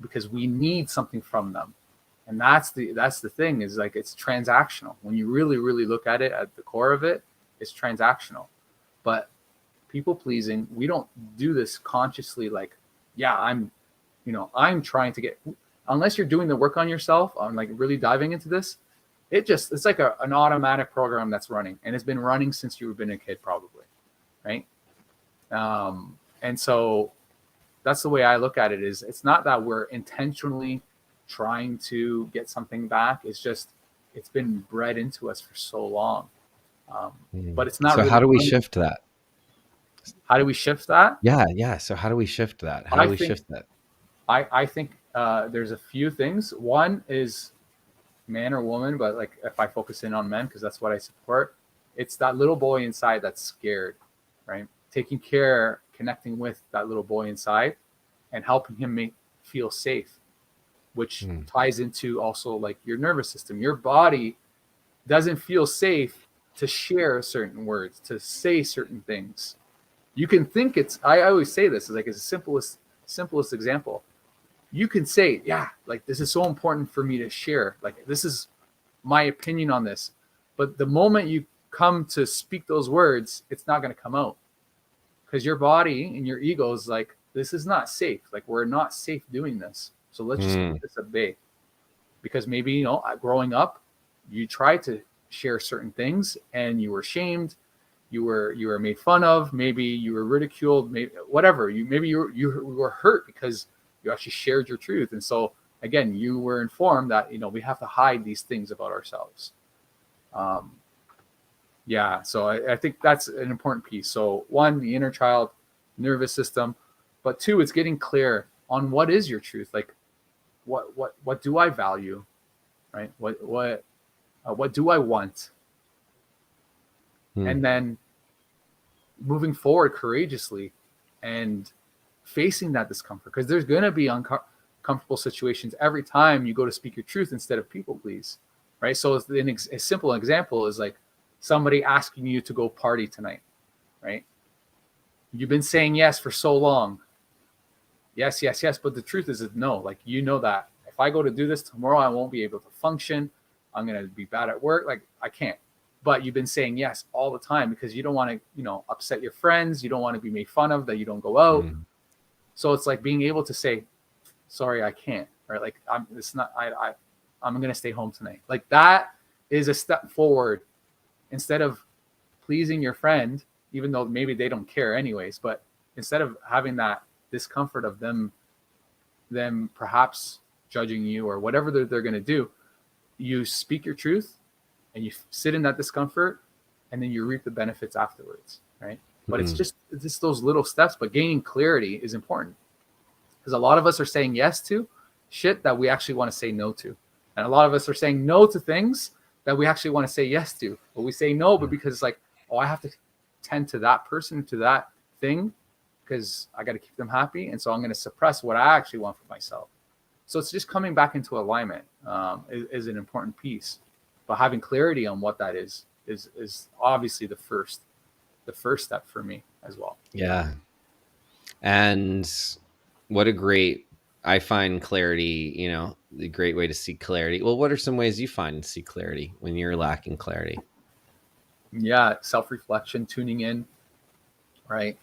Because we need something from them. And that's the thing, is like, it's transactional. When you really, really look at it, at the core of it, it's transactional. But people pleasing, we don't do this consciously. Like, yeah, I'm trying to get, unless you're doing the work on yourself, on like really diving into this, it's like an automatic program that's running, and it's been running since you've been a kid, probably, right? And so that's the way I look at it. Is it's not that we're intentionally trying to get something back. It's just, it's been bred into us for so long. But it's not So really. how do we shift that? How do we shift that? Yeah. So how do we shift that? How I do we think shift that? I think there's a few things. One is man or woman, but like, if I focus in on men, because that's what I support, it's that little boy inside that's scared, right? Taking care, connecting with that little boy inside, and helping him feel safe, which ties into also like your nervous system. Your body doesn't feel safe to share certain words, to say certain things. You can think I always say this, is like, it's the simplest example. You can say, yeah, like, this is so important for me to share. Like, this is my opinion on this. But the moment you come to speak those words, it's not going to come out, because your body and your ego is like, this is not safe. Like, we're not safe doing this. So let's just keep this at bay. Because maybe, growing up, you tried to share certain things and you were shamed, you were made fun of, maybe you were ridiculed, maybe whatever. You were hurt because you actually shared your truth. And so again, you were informed that we have to hide these things about ourselves. Um, yeah, so I think that's an important piece. So one, the inner child, nervous system, but two, it's getting clear on what is your truth. Like what do I value, right? What do I want? Hmm. And then moving forward courageously and facing that discomfort, because there's going to be uncomfortable situations every time you go to speak your truth instead of people please, right? So a simple example is like somebody asking you to go party tonight, right? You've been saying yes for so long. Yes, yes, yes. But the truth is no. Like, that if I go to do this tomorrow, I won't be able to function. I'm going to be bad at work. Like, I can't. But you've been saying yes all the time because you don't want to, upset your friends. You don't want to be made fun of that you don't go out. Hmm. So it's like being able to say, sorry, I can't. Or like, I'm going to stay home tonight. Like, that is a step forward instead of pleasing your friend, even though maybe they don't care anyways. But instead of having that discomfort of them perhaps judging you or whatever they're going to do, you speak your truth and you sit in that discomfort, and then you reap the benefits afterwards, right? But it's Hmm. just those little steps. But gaining clarity is important, because a lot of us are saying yes to shit that we actually want to say no to, and a lot of us are saying no to things that we actually want to say yes to. But we say no, but because it's like, oh, I have to tend to that person, to that thing, because I got to keep them happy, and so I'm going to suppress what I actually want for myself. So it's just coming back into alignment is an important piece, but having clarity on what that is obviously the first step for me as well. Yeah. And what a great, I find clarity, the great way to seek clarity. Well, what are some ways you find to seek clarity when you're lacking clarity? Yeah, self-reflection, tuning in, right?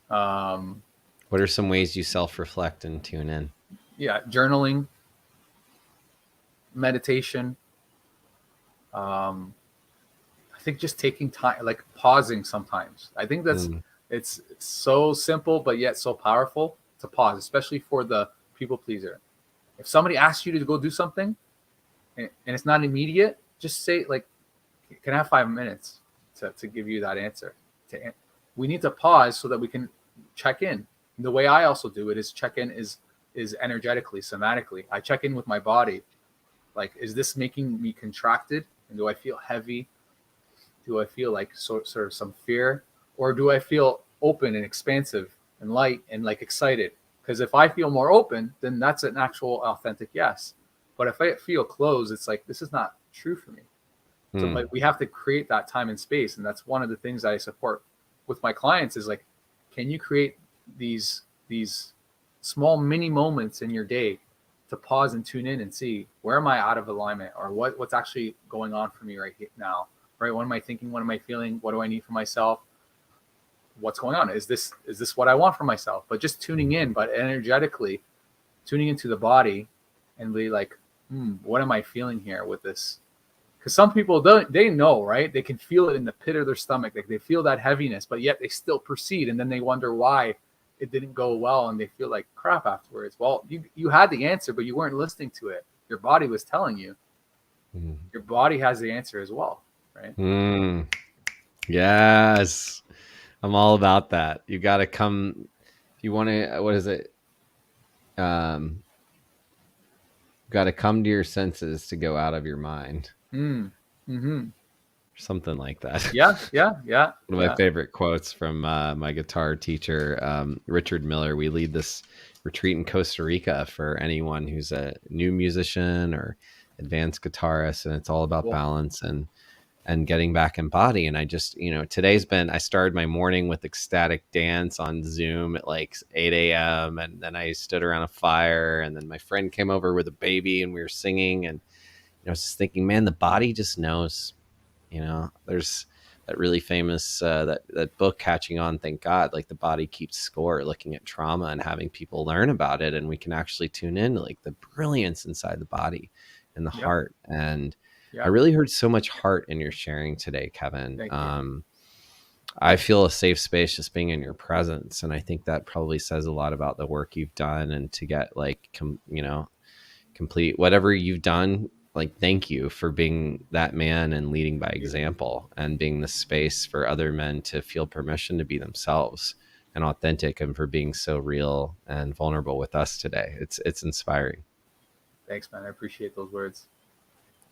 Um, What are some ways you self-reflect and tune in? yeah, journaling, meditation. Um, I think just taking time, like pausing sometimes. I think Mm, it's so simple but yet so powerful to pause, especially for the people pleaser. If somebody asks you to go do something and it's not immediate, just say like, "Can I have 5 minutes to give you that answer?" We need to pause so that we can check in. The way I also do it is check in is energetically, somatically. I check in with my body. Like, is this making me contracted? And do I feel heavy? Do I feel like sort of some fear, or do I feel open and expansive and light and like excited? Because if I feel more open, then that's an actual authentic yes. But if I feel closed, it's like, this is not true for me. So mm, like we have to create that time and space, and that's one of the things that I support with my clients is like, can you create these small mini moments in your day to pause and tune in and see, where am I out of alignment, or what's actually going on for me right now, right? What am I thinking? What am I feeling? What do I need for myself? What's going on? Is this what I want for myself? But just tuning in, but energetically tuning into the body and be like, what am I feeling here with this? Because some people don't, they know, right? They can feel it in the pit of their stomach. Like they feel that heaviness, but yet they still proceed, and then they wonder why it didn't go well, and they feel like crap afterwards. Well, you had the answer, but you weren't listening to it. Your body was telling you. mm, Your body has the answer as well, right? mm. Yes. I'm all about that. You got to come, if you want to, what is it? Um, got to come to your senses to go out of your mind. Mm. Mm-hmm. Something like that. Yeah, yeah, yeah, One of my yeah. favorite quotes from my guitar teacher, Richard Miller. We lead this retreat in Costa Rica for anyone who's a new musician or advanced guitarist, and it's all about Cool. balance and getting back in body. And I just, today's been, I started my morning with ecstatic dance on Zoom at like 8 a.m. And then I stood around a fire, and then my friend came over with a baby and we were singing. And I was just thinking, man, the body just knows. There's that really famous that book, Catching On, thank God, like the body keeps score, looking at trauma and having people learn about it, and we can actually tune in to like the brilliance inside the body and the Yep. heart. And I Yeah. really heard so much heart in your sharing today, Kevin. Thank you. I feel a safe space just being in your presence, and I think that probably says a lot about the work you've done, and to get like complete whatever you've done. Like, thank you for being that man and leading by example and being the space for other men to feel permission to be themselves and authentic, and for being so real and vulnerable with us today. It's inspiring. Thanks, man. I appreciate those words.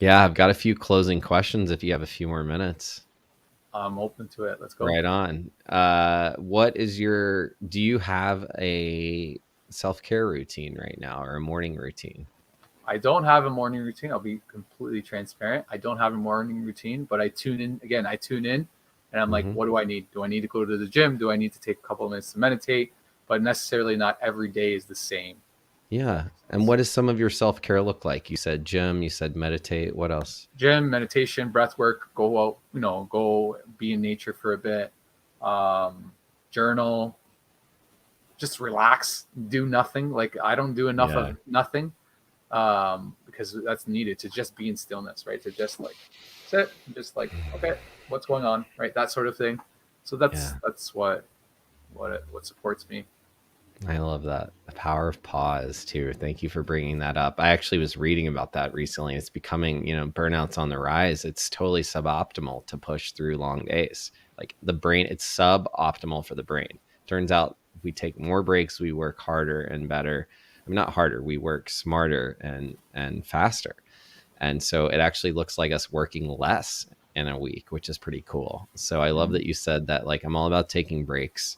Yeah, I've got a few closing questions if you have a few more minutes. I'm open to it. Let's go. Right on. What is your, do you have a self-care routine right now, or a morning routine? I don't have a morning routine. I'll be completely transparent. I don't have a morning routine, but I tune in. Again, I tune in and I'm like, Mm-hmm. what do I need? Do I need to go to the gym? Do I need to take a couple of minutes to meditate? But necessarily not every day is the same. Yeah. And what does some of your self-care look like? You said gym, you said meditate. What else? Gym, meditation, breath work, go out, go be in nature for a bit, journal, just relax, do nothing. Like I don't do enough Yeah. of nothing because that's needed to just be in stillness, right? To just like sit, and just like, okay, what's going on, right? That sort of thing. So that's Yeah. what supports me. I love that. The power of pause too. Thank you for bringing that up. I actually was reading about that recently. It's becoming, burnout's on the rise. It's totally suboptimal to push through long days. Like the brain, it's suboptimal for the brain. Turns out if we take more breaks, we work harder and better. I mean, not harder, we work smarter and faster. And so it actually looks like us working less in a week, which is pretty cool. So I love Mhm. that you said that. Like, I'm all about taking breaks,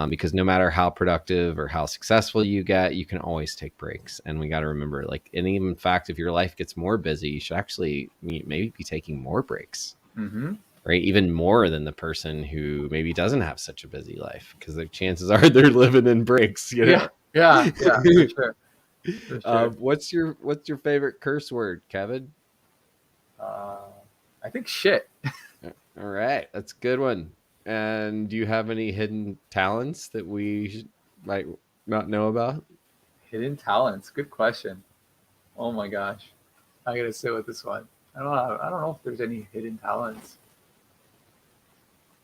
because no matter how productive or how successful you get, you can always take breaks. And we got to remember, like, and even in fact, if your life gets more busy, you should actually maybe be taking more breaks, Mm-hmm. right? Even more than the person who maybe doesn't have such a busy life, because the chances are they're living in breaks, Yeah, yeah, yeah, for sure, for sure. What's your favorite curse word, Kevin? Uh, I think shit. All right, that's a good one. And do you have any hidden talents that we might not know about? Hidden talents. Good question. Oh my gosh, I gotta sit with this one. I don't know if there's any hidden talents.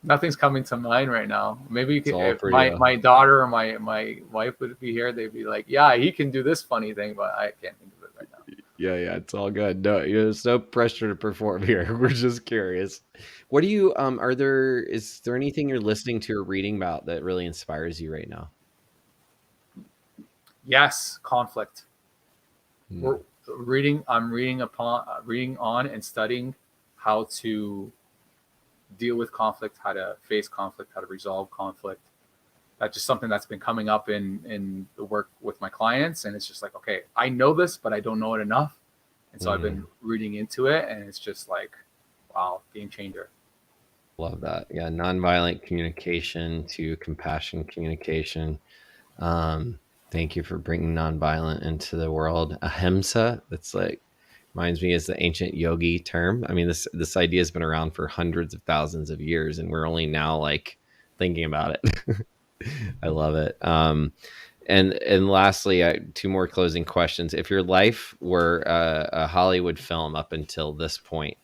Nothing's coming to mind right now. Maybe It's all if for you. my daughter or my wife would be here, they'd be like, "Yeah, he can do this funny thing," but I can't think of it right now. Yeah, it's all good. No, there's no pressure to perform here. We're just curious. What do you is there anything you're listening to or reading about that really inspires you right now? Yes, conflict. Hmm. We're reading. I'm reading on and studying how to deal with conflict, how to face conflict, how to resolve conflict. That's just something that's been coming up in the work with my clients, and it's just like, okay, I know this, but I don't know it enough, and so I've been Hmm. reading into it, and it's just like, wow, game changer. Love that. Yeah, nonviolent communication to compassion communication. Um, Thank you for bringing nonviolent into the world. Ahimsa, that's like, reminds me, is the ancient yogi term. I mean, this idea has been around for hundreds of thousands of years, and we're only now like thinking about it. I love it. And lastly, two more closing questions. If your life were a Hollywood film up until this point,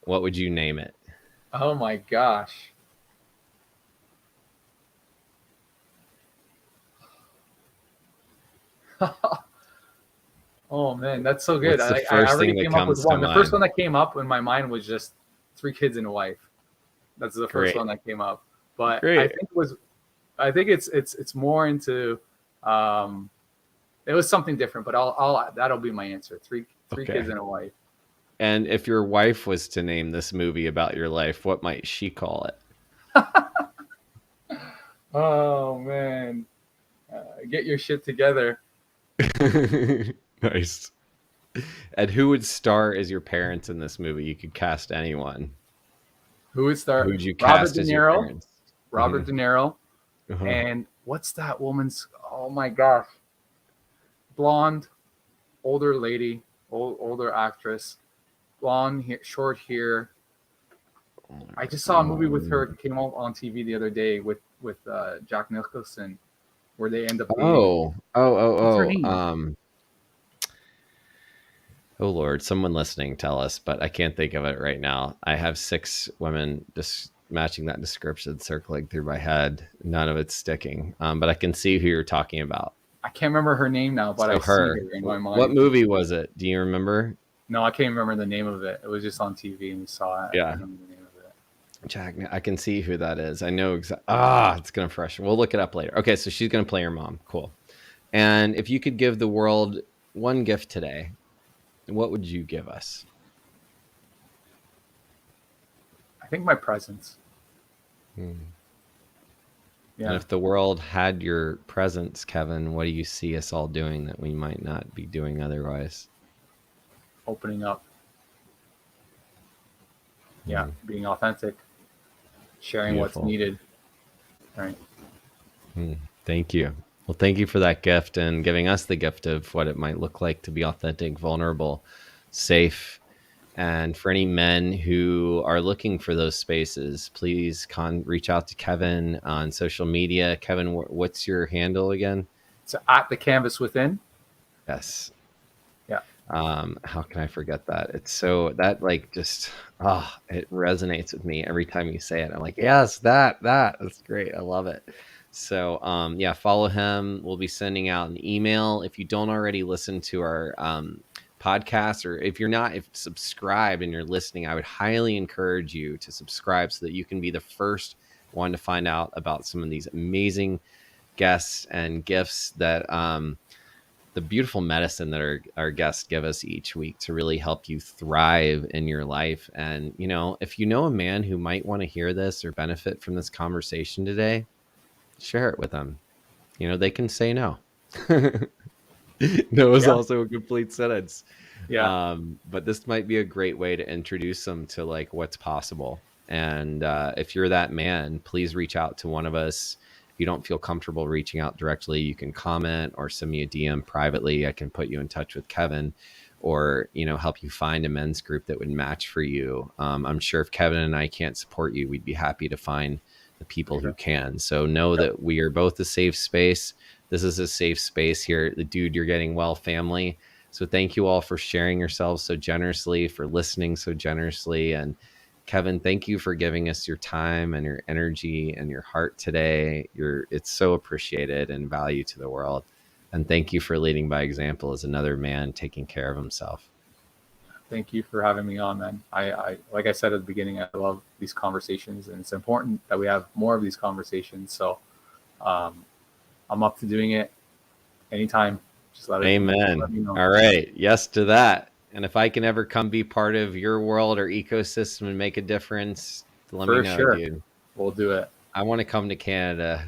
what would you name it? Oh my gosh. Oh man, that's so good. What's the I first already thing that came up with comes to one. The first mind? one that came up in my mind was just Three Kids and a Wife. That's the first Great, one that came up. But great. I think it's more into um it was something different, but I'll that'll be my answer. Three Kids Okay. and a Wife. And if your wife was to name this movie about your life, what might she call Oh man, get your shit together. it? Nice. And who would star as your parents in this movie? You could cast anyone. Who would Who start? would you Robert cast De as your Niro. parents? Robert Mhm. De Niro. Uh-huh. And what's that woman's? Oh my gosh, blonde, older lady, older actress, blonde, short hair. I just saw a movie with her. Um, It came out on TV the other day with Jack Nicholson, where they end up dating. What's her name? oh Lord, someone listening, tell us, but I can't think of it right now. I have six women just matching that description circling through my head. None of it's sticking. But I can see who you're talking about. I can't remember her name now, but So I see her, her in my what mind. movie was it? Do you remember? No, I can't remember the name of it. It was just on TV and we saw it. I Yeah. can't remember the name of it. Jack, I can see who that is. I know exactly. It's going to fresh. We'll look it up later. Okay, so she's going to play her mom. Cool. And if you could give the world one gift today, what would you give us? I think my presence. And Yeah, if the world had your presence, Kevin, what do you see us all doing that we might not be doing otherwise? opening up. Yeah, being authentic, sharing what's Beautiful. needed. Right. Thank you. Well, thank you for that gift and giving us the gift of what it might look like to be authentic, vulnerable, safe. And for any men who are looking for those spaces, please reach out to Kevin on social media. Kevin, what's your handle again? So at the canvas within. Yes. Yeah. How can I forget that? It's so that like just it resonates with me every time you say it. I'm like, yes, that's great. I love it. So yeah, follow him. We'll be sending out an email. If you don't already listen to our podcast, or if you're not subscribed and you're listening, I would highly encourage you to subscribe so that you can be the first one to find out about some of these amazing guests and gifts that the beautiful medicine that our guests give us each week to really help you thrive in your life. And, if you know a man who might want to hear this or benefit from this conversation today, share it with them. They can say no. No is also a complete sentence. Yeah. But this might be a great way to introduce them to like what's possible. And if you're that man, please reach out to one of us. If you don't feel comfortable reaching out directly, you can comment or send me a DM privately. I can put you in touch with Kevin or, help you find a men's group that would match for you. I'm sure if Kevin and I can't support you, we'd be happy to find the people who can. So know that we are both a safe space. This is a safe space here. The Dude, You're Getting Well family. So thank you all for sharing yourselves so generously, for listening so generously. And Kevin, thank you for giving us your time and your energy and your heart today. It's so appreciated and valued to the world. And thank you for leading by example as another man taking care of himself. Thank you for having me on, man. I like I said at the beginning, I love these conversations, and it's important that we have more of these conversations. So I'm up to doing it anytime. Just let me know. All right. Yes to that. And if I can ever come be part of your world or ecosystem and make a difference, let me know, dude. We'll do it. I want to come to Canada